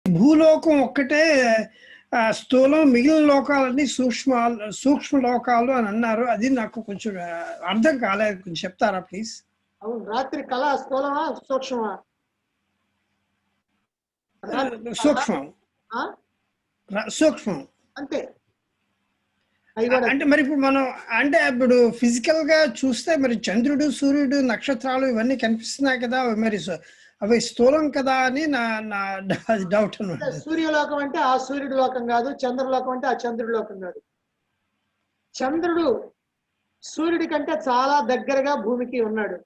భూలోకం ఒక్కటే స్థూలం, మిగిలిన లోకాలన్నీ సూక్ష్మ లోకాలు అని అన్నారు. అది నాకు కొంచెం అర్థం కాలేదు, కొంచెం చెప్తారా ప్లీజ్? అవును, రాత్రి కళ స్థూలమా సూక్ష్మమా? సూక్ష్మం. సూక్ష్మం అంతే. అంటే మరి ఇప్పుడు మనం అంటే ఇప్పుడు ఫిజికల్ గా చూస్తే మరి చంద్రుడు, సూర్యుడు, నక్షత్రాలు ఇవన్నీ కనిపిస్తున్నాయి కదా, మరి అవి స్థూలం కదా అని నా డౌట్ అన్నమాట. సూర్యలోకం అంటే ఆ సూర్యుడి లోకం కాదు, చంద్రలోకం అంటే ఆ చంద్రుడి లోకం కాదు. చంద్రుడు సూర్యుడి కంటే చాలా దగ్గరగా భూమికి ఉన్నాడు.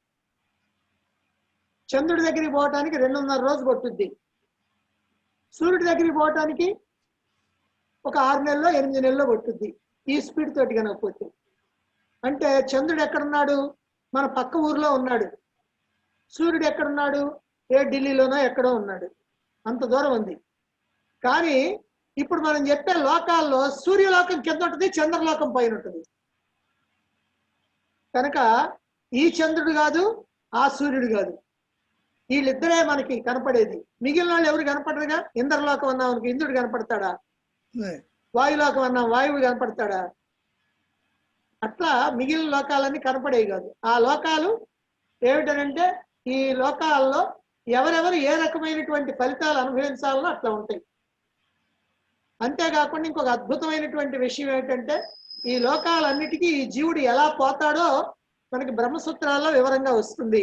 చంద్రుడి దగ్గరికి పోవటానికి 2.5 రోజు పట్టుద్ది. సూర్యుడి దగ్గరికి పోవటానికి ఒక 6 నెలలో 8 నెలలో పట్టుద్ది, ఈ స్పీడ్ తోటి కనకపోతే. అంటే చంద్రుడు ఎక్కడున్నాడు? మన పక్క ఊర్లో ఉన్నాడు. సూర్యుడు ఎక్కడున్నాడు? ఢిల్లీలోనో ఎక్కడో ఉన్నాడు. అంత దూరం ఉంది. కానీ ఇప్పుడు మనం చెప్పే లోకాల్లో సూర్యలోకం కింద ఉంటుంది, చంద్రలోకం పైన ఉంటుంది. కనుక ఈ చంద్రుడు కాదు, ఆ సూర్యుడు కాదు, వీళ్ళిద్దరే మనకి కనపడేది. మిగిలిన వాళ్ళు ఎవరు కనపడరుగా. ఇంద్రలోకం అన్నా మనకి ఇంద్రుడు కనపడతాడా? వాయులోకం అన్నా వాయువు కనపడతాడా? అట్లా మిగిలిన లోకాలన్నీ కనపడేవి కాదు. ఆ లోకాలు ఏమిటనంటే ఈ లోకాల్లో ఎవరెవరు ఏ రకమైనటువంటి ఫలితాలు అనుభవించాలో అట్లా ఉంటాయి. అంతేకాకుండా ఇంకొక అద్భుతమైనటువంటి విషయం ఏంటంటే ఈ లోకాలన్నిటికీ ఈ జీవుడు ఎలా పోతాడో మనకి బ్రహ్మసూత్రాల్లో వివరంగా వస్తుంది.